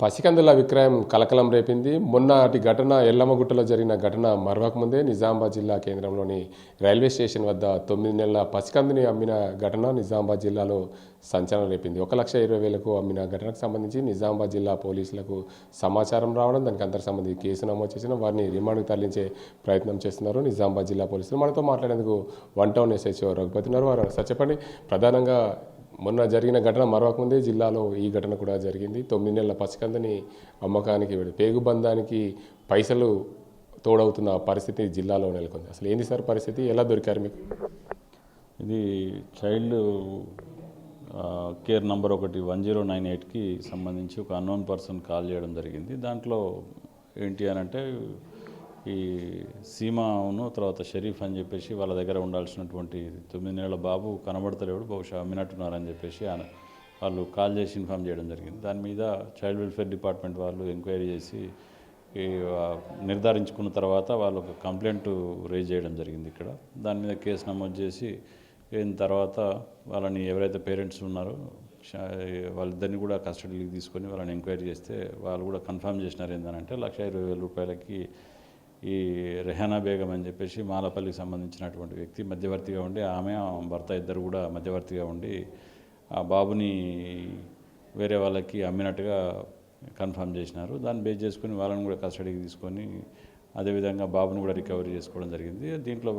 పసికందుల విక్రయం కలకలం రేపింది. మొన్నటి ఘటన ఎల్లమ్మగుట్టలో జరిగిన ఘటన మరవకముందే నిజామాబాద్ జిల్లా కేంద్రంలోని రైల్వే స్టేషన్ వద్ద 9 నెలల పసికందుని అమ్మిన ఘటన నిజామాబాద్ జిల్లాలో సంచలనం రేపింది. 1,20,000కు అమ్మిన ఘటనకు సంబంధించి నిజామాబాద్ జిల్లా పోలీసులకు సమాచారం రావడం, దానికి అందరికి సంబంధించి కేసు నమోదు చేసిన వారిని రిమాండ్కు తరలించే ప్రయత్నం చేస్తున్నారు నిజామాబాద్ జిల్లా పోలీసులు. మనతో మాట్లాడేందుకు వన్ టౌన్ ఎస్హెచ్ఓ రఘుపతి ఉన్నారు. వారు సార్ చెప్పండి, ప్రధానంగా మొన్న జరిగిన ఘటన మరవకముందే జిల్లాలో ఈ ఘటన కూడా జరిగింది. 9 నెలల పసికందుని అమ్మకానికి పేగుబంధానికి పైసలు తోడవుతున్న పరిస్థితి జిల్లాలో నెలకొంది. అసలు ఏంది సార్ పరిస్థితి, ఎలా దొరికారు మీకు? ఇది చైల్డ్ కేర్ నంబర్ 1098కి సంబంధించి ఒక అన్నోన్ పర్సన్ కాల్ చేయడం జరిగింది. దాంట్లో ఏంటి అని అంటే ఈ సీమాను తర్వాత షరీఫ్ అని చెప్పేసి వాళ్ళ దగ్గర ఉండాల్సినటువంటి 9 నెలల బాబు కనబడతలేడు, బహుశా అమ్మినట్టున్నారని చెప్పేసి వాళ్ళు కాల్ చేసి ఇన్ఫామ్ చేయడం జరిగింది. దాని మీద చైల్డ్ వెల్ఫేర్ డిపార్ట్మెంట్ వాళ్ళు ఎంక్వైరీ చేసి నిర్ధారించుకున్న తర్వాత వాళ్ళు ఒక కంప్లైంట్ రేజ్ చేయడం జరిగింది. ఇక్కడ దాని మీద కేసు నమోదు చేసి అయిన తర్వాత వాళ్ళని ఎవరైతే పేరెంట్స్ ఉన్నారో వాళ్ళిద్దరిని కూడా కస్టడీకి తీసుకొని వాళ్ళని ఎంక్వైరీ చేస్తే వాళ్ళు కూడా కన్ఫర్మ్ చేసినారు. ఏంటంటే 1,20,000 రూపాయలకి ఈ రెహానా బేగం అని చెప్పేసి మాలపల్లికి సంబంధించినటువంటి వ్యక్తి మధ్యవర్తిగా ఉండి, ఆమె భర్త ఇద్దరు కూడా మధ్యవర్తిగా ఉండి ఆ బాబుని వేరే వాళ్ళకి అమ్మినట్టుగా కన్ఫర్మ్ చేసినారు. దాన్ని బేస్ చేసుకుని వాళ్ళని కూడా కస్టడీకి తీసుకొని అదేవిధంగా బాబుని కూడా రికవరీ చేసుకోవడం జరిగింది. దీంట్లో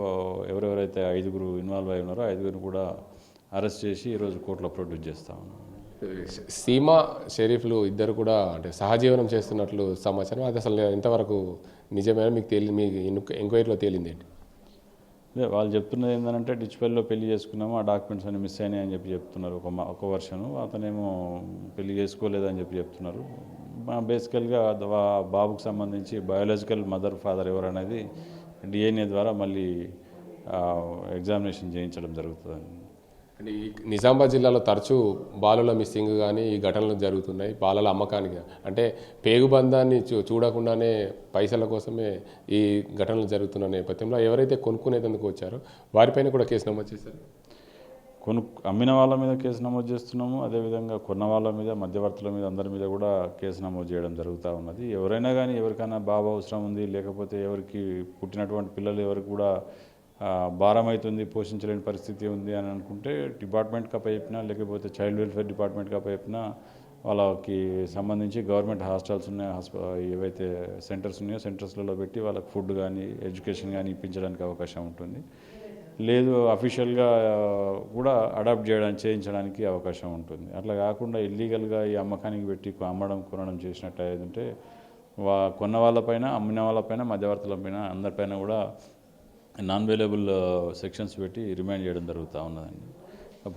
ఎవరెవరైతే 5గురు ఇన్వాల్వ్ అయి ఉన్నారో 5గురిని కూడా అరెస్ట్ చేసి ఈరోజు కోర్టులో ప్రొడ్యూస్ చేస్తా ఉన్నాం. సీమా షరీఫ్లు ఇద్దరు కూడా అంటే సహజీవనం చేస్తున్నట్లు సమాచారం. అది అసలు ఎంతవరకు నిజమేనా మీకు మీ ఎంక్వైరీలో తేలింది ఏంటి? వాళ్ళు చెప్తున్నది ఏంటంటే డిచ్పల్లిలో పెళ్లి చేసుకున్నాము, ఆ డాక్యుమెంట్స్ అన్ని మిస్ అయినాయి అని చెప్పి చెప్తున్నారు. ఒక వర్షను అతనేమో పెళ్లి చేసుకోలేదని చెప్పి చెప్తున్నారు. బేసికల్గా బాబుకు సంబంధించి బయాలజికల్ మదర్ ఫాదర్ ఎవరనేది డిఎన్ఏ ద్వారా మళ్ళీ ఎగ్జామినేషన్ చేయించడం జరుగుతుంది. అంటే ఈ నిజామాబాద్ జిల్లాలో తరచూ బాలుల మిస్సింగ్ కానీ ఈ ఘటనలు జరుగుతున్నాయి. బాలల అమ్మకానికి అంటే పేగుబంధాన్ని చూడకుండానే పైసల కోసమే ఈ ఘటనలు జరుగుతున్న నేపథ్యంలో ఎవరైతే కొనుక్కునేందుకు వచ్చారో వారిపైన కూడా కేసు నమోదు చేశారు. అమ్మిన వాళ్ళ మీద కేసు నమోదు చేస్తున్నాము. అదేవిధంగా కొన్న వాళ్ళ మీద, మధ్యవర్తుల మీద, అందరి మీద కూడా కేసు నమోదు చేయడం జరుగుతూ ఉన్నది. ఎవరైనా కానీ ఎవరికైనా బాబు అవసరం ఉంది, లేకపోతే ఎవరికి పుట్టినటువంటి పిల్లలు ఎవరికి కూడా భారం అవుతుంది, పోషించలేని పరిస్థితి ఉంది అని అనుకుంటే డిపార్ట్మెంట్కి అప్పచెప్పినా, లేకపోతే చైల్డ్ వెల్ఫేర్ డిపార్ట్మెంట్కి అప్పచెప్పినా వాళ్ళకి సంబంధించి గవర్నమెంట్ హాస్టల్స్ ఉన్నాయి, ఏవైతే సెంటర్స్ ఉన్నాయో సెంటర్స్లలో పెట్టి వాళ్ళకి ఫుడ్ కానీ ఎడ్యుకేషన్ కానీ ఇప్పించడానికి అవకాశం ఉంటుంది. లేదు అఫీషియల్గా కూడా అడాప్ట్ చేయించడానికి అవకాశం ఉంటుంది. అట్లా కాకుండా ఇల్లీగల్గా ఈ అమ్మకానికి పెట్టి కొనడం చేసినట్టు ఏదంటే కొన్న వాళ్ళపైన, అమ్మిన వాళ్ళపైన, మధ్యవర్తులపైన అందరిపైన కూడా నాన్ అవైలబుల్ సెక్షన్స్ పెట్టి రిమైండ్ చేయడం జరుగుతూ ఉన్నదండి.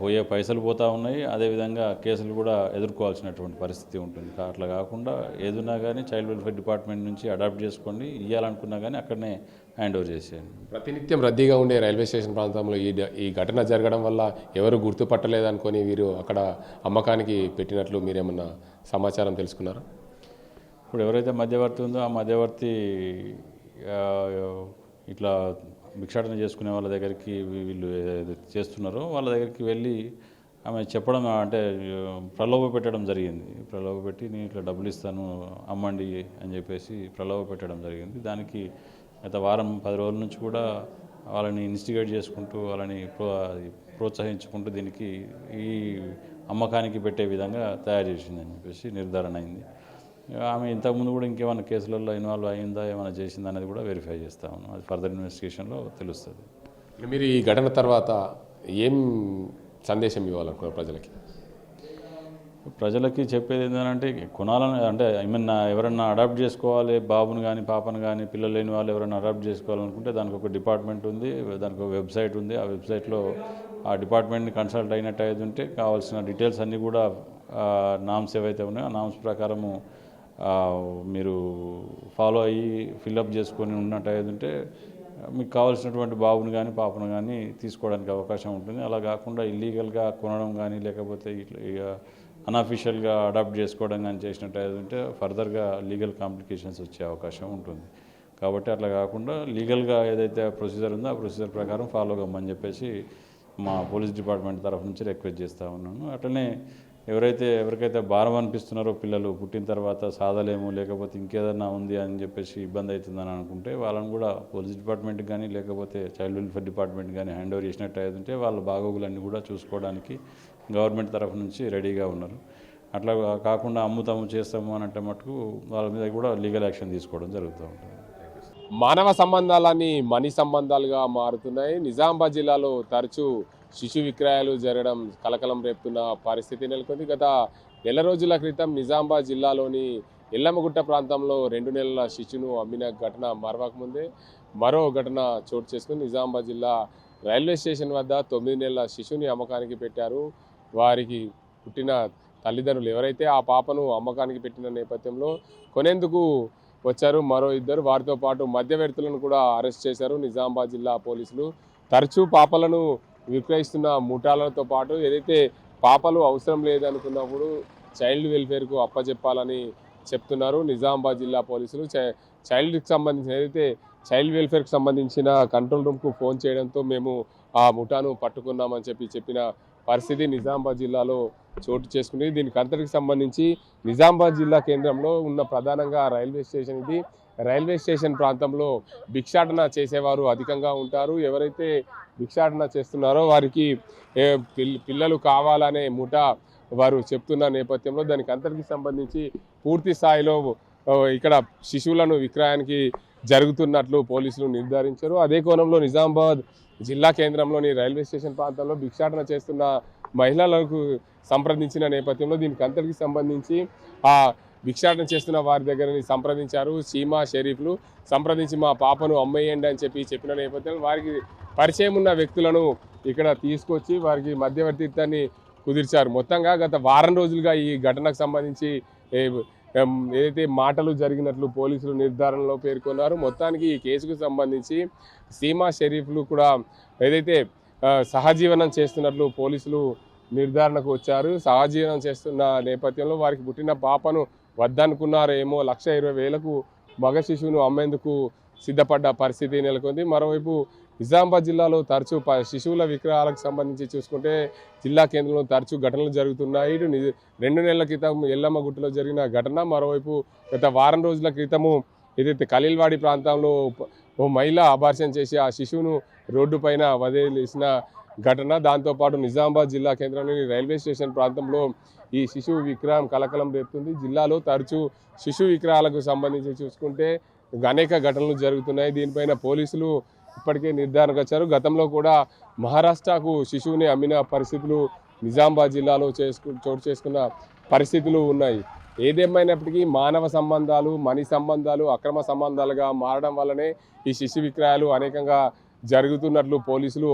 పోయే పైసలు పోతూ ఉన్నాయి, అదేవిధంగా కేసులు కూడా ఎదుర్కోవాల్సినటువంటి పరిస్థితి ఉంటుంది. అట్లా కాకుండా ఏదున్నా కానీ చైల్డ్ వెల్ఫేర్ డిపార్ట్మెంట్ నుంచి అడాప్ట్ చేసుకోండి, ఇవ్వాలనుకున్నా కానీ అక్కడనే హ్యాండ్ ఓవర్ చేసేయండి. ప్రతినిత్యం రద్దీగా ఉండే రైల్వే స్టేషన్ ప్రాంతంలో ఈ ఘటన జరగడం వల్ల ఎవరు గుర్తుపట్టలేదనుకొని వీరు అక్కడ అమ్మకానికి పెట్టినట్లు మీరేమన్నా సమాచారం తెలుసుకున్నారా? ఇప్పుడు ఎవరైతే మధ్యవర్తి ఉందో ఆ మధ్యవర్తి ఇట్లా భిక్షాటన చేసుకునే వాళ్ళ దగ్గరికి వీళ్ళు చేస్తున్నారో వాళ్ళ దగ్గరికి వెళ్ళి ఆమె చెప్పడం, అంటే ప్రలోభ పెట్టడం జరిగింది. ప్రలోభ పెట్టి నేను ఇట్లా డబ్బులు ఇస్తాను అమ్మండి అని చెప్పేసి ప్రలోభ పెట్టడం జరిగింది. దానికి గత వారం 10 రోజుల నుంచి కూడా వాళ్ళని ఇన్స్టిగేట్ చేసుకుంటూ వాళ్ళని ప్రోత్సహించుకుంటూ దీనికి ఈ అమ్మకానికి పెట్టే విధంగా తయారు చేసిందని చెప్పేసి నిర్ధారణ అయింది. ఆమె ఇంతకుముందు కూడా ఇంకేమైనా కేసులలో ఇన్వాల్వ్ అయిందా, ఏమైనా చేసిందా అనేది కూడా వెరిఫై చేస్తా ఉన్నాం. అది ఫర్దర్ ఇన్వెస్టిగేషన్లో తెలుస్తుంది. మీరు ఈ ఘటన తర్వాత ఏం సందేశం ఇవ్వాలనుకున్నారు ప్రజలకి చెప్పేది ఏంటంటే కొనాలని, అంటే ఏమన్నా ఎవరన్నా అడాప్ట్ చేసుకోవాలి, బాబుని కానీ పాపను కానీ పిల్లలు లేని వాళ్ళు ఎవరైనా అడాప్ట్ చేసుకోవాలనుకుంటే దానికి ఒక డిపార్ట్మెంట్ ఉంది, దానికి ఒక వెబ్సైట్ ఉంది. ఆ వెబ్సైట్లో ఆ డిపార్ట్మెంట్ని కన్సల్ట్ అయినట్టు అయితే ఉంటే కావాల్సిన డీటెయిల్స్ అన్నీ కూడా నామ్స్ ఏవైతే ఉన్నాయో ఆ నామ్స్ ప్రకారము మీరు ఫాలో అయ్యి ఫిల్అప్ చేసుకొని ఉన్నట్టు ఉంటే మీకు కావాల్సినటువంటి బాబుని కానీ పాపను కానీ తీసుకోవడానికి అవకాశం ఉంటుంది. అలా కాకుండా ఇల్లీగల్గా కొనడం కానీ లేకపోతే ఇట్లా అన్అఫీషియల్గా అడాప్ట్ చేసుకోవడం కానీ చేసినట్టు ఉంటే ఫర్దర్గా లీగల్ కాంప్లికేషన్స్ వచ్చే అవకాశం ఉంటుంది. కాబట్టి అట్లా కాకుండా లీగల్గా ఏదైతే ప్రొసీజర్ ఉందో ఆ ప్రొసీజర్ ప్రకారం ఫాలో కమ్మని చెప్పేసి మా పోలీస్ డిపార్ట్మెంట్ తరఫు నుంచి రిక్వెస్ట్ చేస్తూ ఉన్నాను. అట్లనే ఎవరికైతే భారం అనిపిస్తున్నారో పిల్లలు పుట్టిన తర్వాత సాధలేము లేకపోతే ఇంకేదన్నా ఉంది అని చెప్పేసి ఇబ్బంది అవుతుందని అనుకుంటే వాళ్ళని కూడా పోలీస్ డిపార్ట్మెంట్కి కానీ లేకపోతే చైల్డ్ వెల్ఫేర్ డిపార్ట్మెంట్ కానీ హ్యాండ్ ఓవర్ చేసినట్టు అవుతుంటే వాళ్ళ బాగోగులన్నీ కూడా చూసుకోవడానికి గవర్నమెంట్ తరఫు నుంచి రెడీగా ఉన్నారు. అట్లా కాకుండా అమ్ముతాము చేస్తాము అని అంటే మటుకు వాళ్ళ మీద కూడా లీగల్ యాక్షన్ తీసుకోవడం జరుగుతూ ఉంటుంది. మానవ సంబంధాలని మనీ సంబంధాలుగా మారుతున్నాయి. నిజామాబాద్ జిల్లాలో తరచూ శిశు విక్రయాలు జరగడం కలకలం రేపుతున్న పరిస్థితి నెలకొంది. గత నెల రోజుల క్రితం నిజామాబాద్ జిల్లాలోని ఎల్లమ్మగుట్ట ప్రాంతంలో 2 నెలల శిశువును అమ్మిన ఘటన మరవకముందే మరో ఘటన చోటు చేసుకుని నిజామాబాద్ జిల్లా రైల్వే స్టేషన్ వద్ద 9 నెలల శిశువుని అమ్మకానికి పెట్టారు. వారికి పుట్టిన తల్లిదండ్రులు ఎవరైతే ఆ పాపను అమ్మకానికి పెట్టిన నేపథ్యంలో కొనేందుకు వచ్చారు మరో ఇద్దరు. వారితో పాటు మధ్యవర్తులను కూడా అరెస్ట్ చేశారు నిజామాబాద్ జిల్లా పోలీసులు. తరచూ పాపలను విక్రయిస్తున్న ముఠాలతో పాటు ఏదైతే పాపలు అవసరం లేదనుకున్నప్పుడు చైల్డ్ వెల్ఫేర్కు అప్పచెప్పాలని చెప్తున్నారు నిజామాబాద్ జిల్లా పోలీసులు. చైల్డ్కి సంబంధించిన ఏదైతే చైల్డ్ వెల్ఫేర్కి సంబంధించిన కంట్రోల్ రూమ్కు ఫోన్ చేయడంతో మేము ఆ ముఠాను పట్టుకున్నామని చెప్పిన పరిస్థితి నిజామాబాద్ జిల్లాలో చోటు చేసుకుంది. దీనికి అంతటికి సంబంధించి నిజామాబాద్ జిల్లా కేంద్రంలో ఉన్న ప్రధానంగా రైల్వే స్టేషన్ ఇది. రైల్వే స్టేషన్ ప్రాంతంలో భిక్షాటన చేసేవారు అధికంగా ఉంటారు. ఎవరైతే భిక్షాటన చేస్తున్నారో వారికి పిల్లలు కావాలనే ముఠ వారు చెప్తున్న నేపథ్యంలో దానికి అంతటికి సంబంధించి పూర్తి స్థాయిలో ఇక్కడ శిశువులను విక్రయానికి జరుగుతున్నట్లు పోలీసులు నిర్ధారించారు. అదే కోణంలో నిజామాబాద్ జిల్లా కేంద్రంలోని రైల్వే స్టేషన్ ప్రాంతంలో భిక్షాటన చేస్తున్న మహిళలకు సంప్రదించిన నేపథ్యంలో దీనికి అంతటికి సంబంధించి ఆ భిక్షాటన చేస్తున్న వారి దగ్గరని సంప్రదించారు సీమా షరీఫ్లు. సంప్రదించి మా పాపను అమ్మేయండి అని చెప్పిన నేపథ్యంలో వారికి పరిచయం ఉన్న వ్యక్తులను ఇక్కడ తీసుకొచ్చి వారికి మధ్యవర్తిత్వాన్ని కుదిర్చారు. మొత్తంగా గత వారం రోజులుగా ఈ ఘటనకు సంబంధించి ఏదైతే మాటలు జరిగినట్లు పోలీసులు నిర్ధారణలో పేర్కొన్నారు. మొత్తానికి ఈ కేసుకు సంబంధించి సీమా షరీఫ్లు కూడా ఏదైతే సహజీవనం చేస్తున్నట్లు పోలీసులు నిర్ధారణకు వచ్చారు. సహజీవనం చేస్తున్న నేపథ్యంలో వారికి పుట్టిన పాపను వద్దనుకున్నారేమో 1,20,000కు మగ శిశువును అమ్మేందుకు సిద్ధపడ్డ పరిస్థితి నెలకొంది. మరోవైపు నిజామాబాద్ జిల్లాలో తరచూ శిశువుల విక్రయాలకు సంబంధించి చూసుకుంటే జిల్లా కేంద్రంలో తరచూ ఘటనలు జరుగుతున్నాయి. 2 నెలల క్రితం ఎల్లమ్మగుట్టలో జరిగిన ఘటన, మరోవైపు గత వారం రోజుల క్రితము ఏదైతే ఖలీల్వాడి ప్రాంతంలో ఓ మహిళ అబార్షన్ చేసి ఆ శిశువును రోడ్డు పైన వదిలేసిన ఘటన, దాంతోపాటు నిజామాబాద్ జిల్లా కేంద్రంలోని రైల్వే స్టేషన్ ప్రాంతంలో ఈ శిశువు విక్రయం కలకలం రేపుతుంది. జిల్లాలో తరచూ శిశు విక్రయాలకు సంబంధించి చూసుకుంటే అనేక ఘటనలు జరుగుతున్నాయి. దీనిపైన పోలీసులు ఇప్పటికే నిర్ధారణకు వచ్చారు. గతంలో కూడా మహారాష్ట్రకు శిశువుని అమ్మిన పరిస్థితులు నిజామాబాద్ జిల్లాలో చోటు చేసుకున్న పరిస్థితులు ఉన్నాయి. ఏదేమైనప్పటికీ మానవ సంబంధాలు, మనీ సంబంధాలు అక్రమ సంబంధాలుగా మారడం వల్లనే ఈ శిశు విక్రయాలు అనేకంగా జరుగుతున్నట్లు పోలీసులు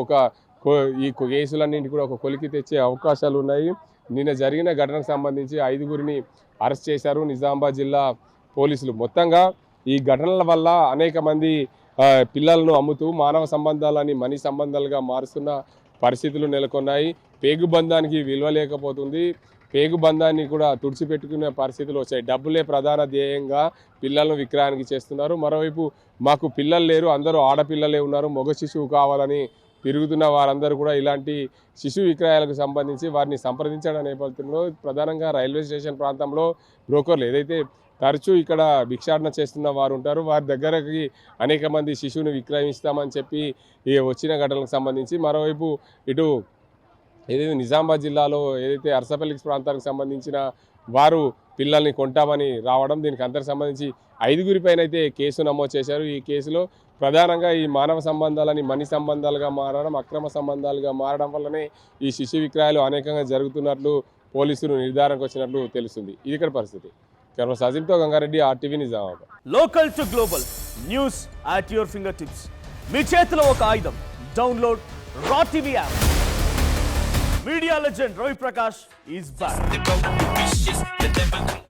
ఈ కేసులన్నింటి కూడా ఒక కొలికి తెచ్చే అవకాశాలు ఉన్నాయి. నిన్న జరిగిన ఘటనకు సంబంధించి 5గురిని అరెస్ట్ చేశారు నిజామాబాద్ జిల్లా పోలీసులు. మొత్తంగా ఈ ఘటనల వల్ల అనేక మంది పిల్లలను అమ్ముతూ మానవ సంబంధాలని మనీ సంబంధాలుగా మారుస్తున్న పరిస్థితులు నెలకొన్నాయి. పేగు బంధానికి విలువ లేకపోతుంది. పేగు బంధాన్ని కూడా తుడిచిపెట్టుకునే పరిస్థితులు వచ్చాయి. డబ్బులే ప్రధాన ధ్యేయంగా పిల్లలను విక్రయానికి చేస్తున్నారు. మరోవైపు మాకు పిల్లలు లేరు, అందరూ ఆడపిల్లలే ఉన్నారు, మగ శిశువు కావాలని తిరుగుతున్న వారందరూ కూడా ఇలాంటి శిశు విక్రయాలకు సంబంధించి వారిని సంప్రదించడం నేపథ్యంలో ప్రధానంగా రైల్వే స్టేషన్ ప్రాంతంలో బ్రోకర్లు ఏదైతే తరచూ ఇక్కడ భిక్షాటన చేస్తున్న వారు ఉంటారు, వారి దగ్గరకి అనేక మంది శిశువుని విక్రయిస్తామని చెప్పి ఈ వచ్చిన ఘటనలకు సంబంధించి మరోవైపు ఇటు ఏదైతే నిజామాబాద్ జిల్లాలో ఏదైతే అర్సపల్లి ప్రాంతానికి సంబంధించిన వారు పిల్లల్ని కొంటామని రావడం, దీనికి అంతకు సంబంధించి 5గురిపైన అయితే కేసు నమోదు చేశారు. ఈ కేసులో ప్రధానంగా ఈ మానవ సంబంధాలని మనీ సంబంధాలుగా మారడం, అక్రమ సంబంధాలుగా మారడం వల్లనే ఈ శిశు విక్రయాలు అనేకంగా జరుగుతున్నట్లు పోలీసులు నిర్ధారణకు వచ్చినట్లు తెలుస్తుంది. ఇది ఇక్కడ పరిస్థితి. కెమెరా సాజింతో Gangareddy, RTV Nizamabad. Local to global news at your fingertips. మీ చేతిలో ఒక ఆయుధం. Download R TV app. Media legend Ravi Prakash is back.